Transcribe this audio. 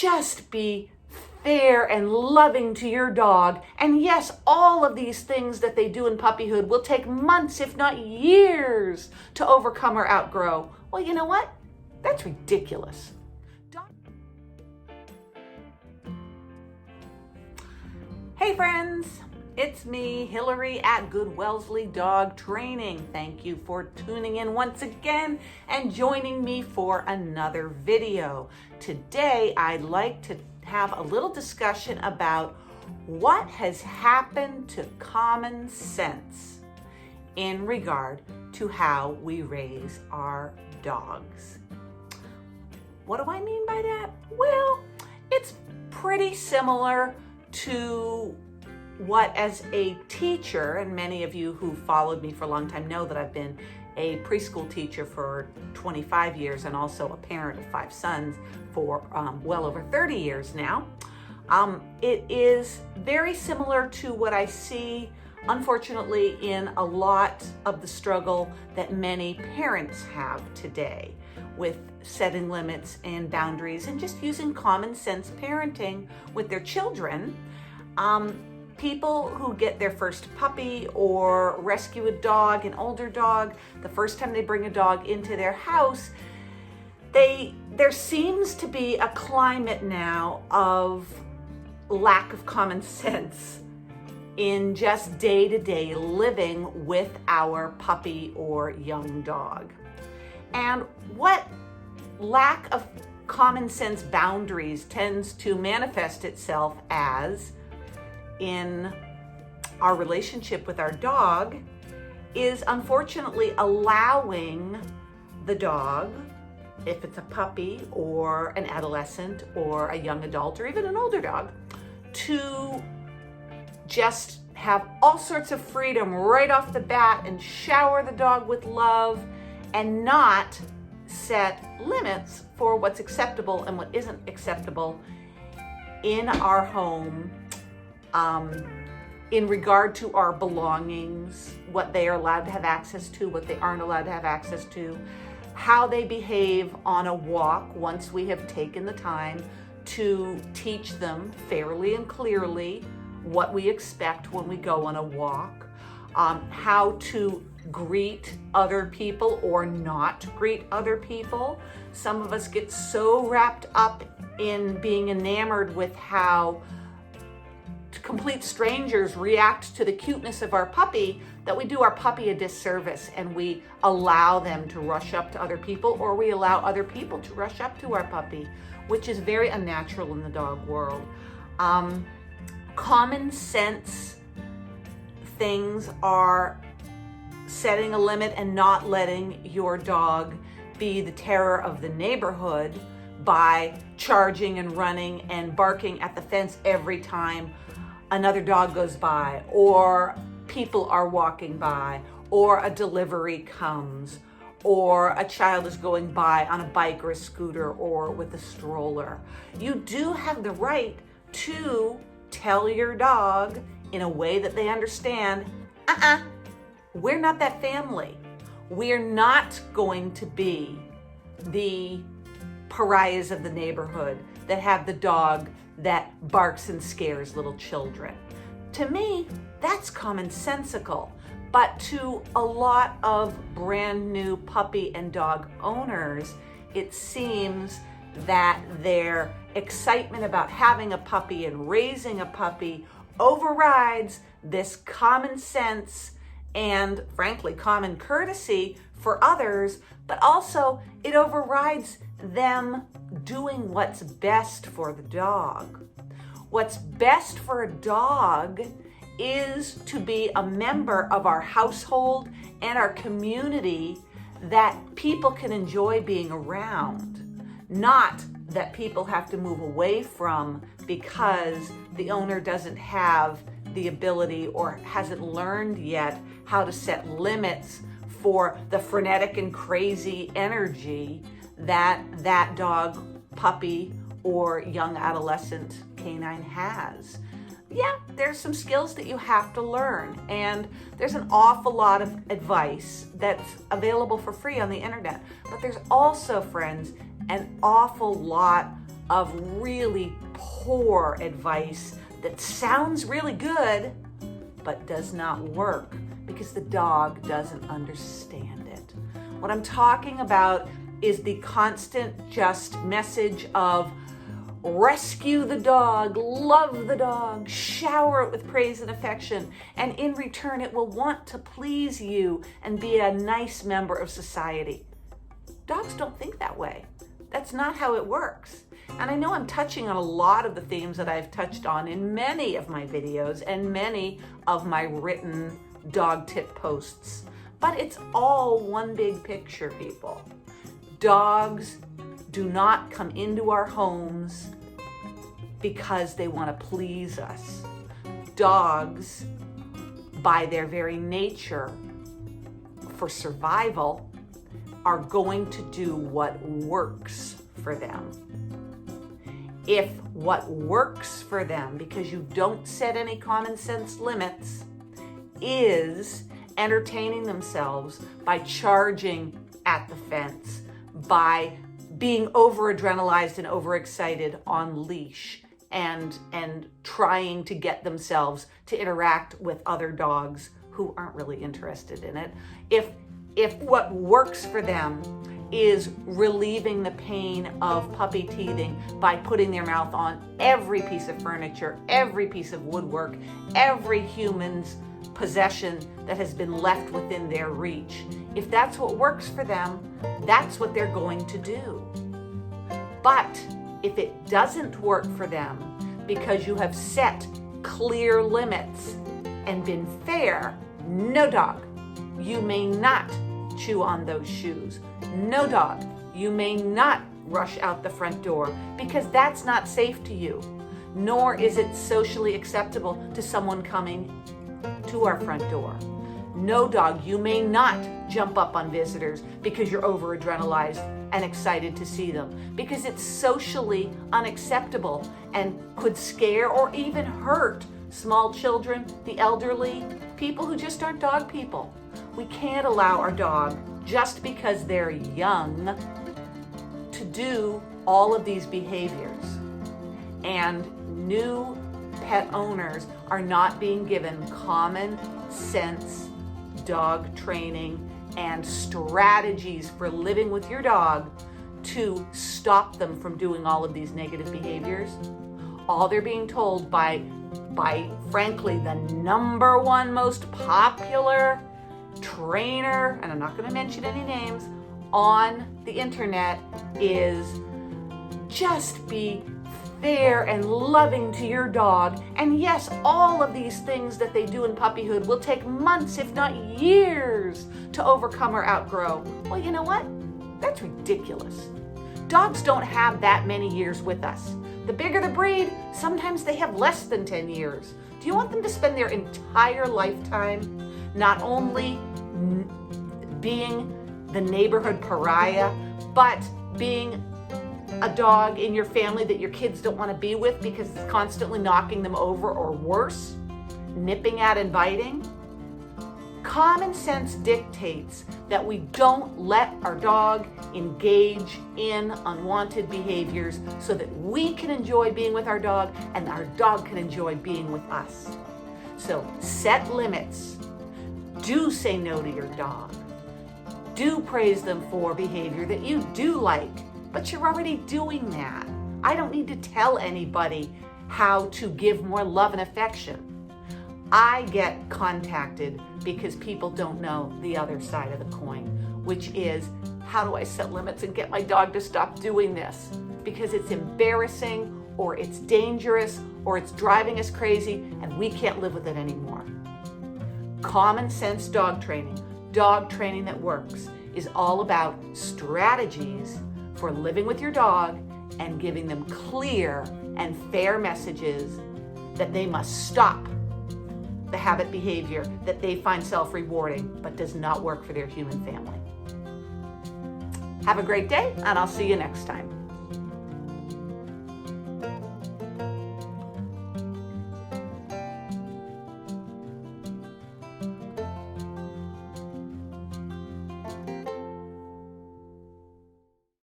just be fair and loving to your dog. And yes, all of these things that they do in puppyhood will take months, if not years, to overcome or outgrow. Well, you know what? That's ridiculous. Hey friends, it's me, Hillary at Good Wellesley Dog Training. Thank you for tuning in once again and joining me for another video. Today, I'd like to have a little discussion about what has happened to common sense in regard to how we raise our dogs. What do I mean by that? Well, it's pretty similar to what, as a teacher, and many of you who followed me for a long time know that I've been a preschool teacher for 25 years and also a parent of 5 sons for well over 30 years now. It is very similar to what I see, unfortunately, in a lot of the struggle that many parents have today with setting limits and boundaries and just using common sense parenting with their children. People who get their first puppy or rescue a dog, an older dog, the first time they bring a dog into their house, there seems to be a climate now of lack of common sense in just day-to-day living with our puppy or young dog. And what lack of common sense boundaries tends to manifest itself as in our relationship with our dog is unfortunately allowing the dog, if it's a puppy or an adolescent or a young adult or even an older dog, to just have all sorts of freedom right off the bat and shower the dog with love and not set limits for what's acceptable and what isn't acceptable in our home, in regard to our belongings, what they are allowed to have access to, what they aren't allowed to have access to, how they behave on a walk once we have taken the time to teach them fairly and clearly what we expect when we go on a walk, how to greet other people or not greet other people. Some of us get so wrapped up in being enamored with how complete strangers react to the cuteness of our puppy that we do our puppy a disservice and we allow them to rush up to other people, or we allow other people to rush up to our puppy, which is very unnatural in the dog world. Common sense things are setting a limit and not letting your dog be the terror of the neighborhood by charging and running and barking at the fence every time another dog goes by, or people are walking by, or a delivery comes, or a child is going by on a bike or a scooter or with a stroller. You do have the right to tell your dog in a way that they understand, we're not that family. We're not going to be the pariahs of the neighborhood that have the dog that barks and scares little children. To me, that's commonsensical. But to a lot of brand new puppy and dog owners, it seems that their excitement about having a puppy and raising a puppy overrides this common sense and, frankly, common courtesy for others, but also it overrides them doing what's best for the dog. What's best for a dog is to be a member of our household and our community that people can enjoy being around, not that people have to move away from because the owner doesn't have the ability or hasn't learned yet how to set limits for the frenetic and crazy energy that dog, puppy, or young adolescent canine has. Yeah, there's some skills that you have to learn, and there's an awful lot of advice that's available for free on the internet. But there's also, friends, an awful lot of really poor advice that sounds really good, but does not work because the dog doesn't understand it. What I'm talking about is the constant just message of rescue the dog, love the dog, shower it with praise and affection, and in return it will want to please you and be a nice member of society. Dogs don't think that way. That's not how it works. And I know I'm touching on a lot of the themes that I've touched on in many of my videos and many of my written dog tip posts, but it's all one big picture, people. Dogs do not come into our homes because they want to please us. Dogs, by their very nature, for survival, are going to do what works for them. If what works for them, because you don't set any common sense limits, is entertaining themselves by charging at the fence, by being over-adrenalized and overexcited on leash, and trying to get themselves to interact with other dogs who aren't really interested in it. If what works for them is relieving the pain of puppy teething by putting their mouth on every piece of furniture, every piece of woodwork, every human's possession that has been left within their reach, if that's what works for them, that's what they're going to do. But if it doesn't work for them because you have set clear limits and been fair, no dog, you may not chew on those shoes. No dog, you may not rush out the front door because that's not safe to you, nor is it socially acceptable to someone coming to our front door. No dog, you may not jump up on visitors because you're over-adrenalized and excited to see them, because it's socially unacceptable and could scare or even hurt small children, the elderly, people who just aren't dog people. We can't allow our dog, just because they're young, to do all of these behaviors. And new pet owners are not being given common sense dog training and strategies for living with your dog to stop them from doing all of these negative behaviors. All they're being told by frankly the number one most popular trainer, and I'm not going to mention any names, on the internet is just be fair and loving to your dog. And yes, all of these things that they do in puppyhood will take months, if not years, to overcome or outgrow. Well, you know what? That's ridiculous. Dogs don't have that many years with us. The bigger the breed, sometimes they have less than 10 years. Do you want them to spend their entire lifetime not only being the neighborhood pariah, but being a dog in your family that your kids don't want to be with because it's constantly knocking them over, or worse, nipping at and biting? Common sense dictates that we don't let our dog engage in unwanted behaviors so that we can enjoy being with our dog and our dog can enjoy being with us. So set limits. Do say no to your dog. Do praise them for behavior that you do like, but you're already doing that. I don't need to tell anybody how to give more love and affection. I get contacted because people don't know the other side of the coin, which is, how do I set limits and get my dog to stop doing this? Because it's embarrassing, or it's dangerous, or it's driving us crazy, and we can't live with it anymore. Common sense dog training that works, is all about strategies for living with your dog and giving them clear and fair messages that they must stop the habit behavior that they find self-rewarding but does not work for their human family. Have a great day, and I'll see you next time.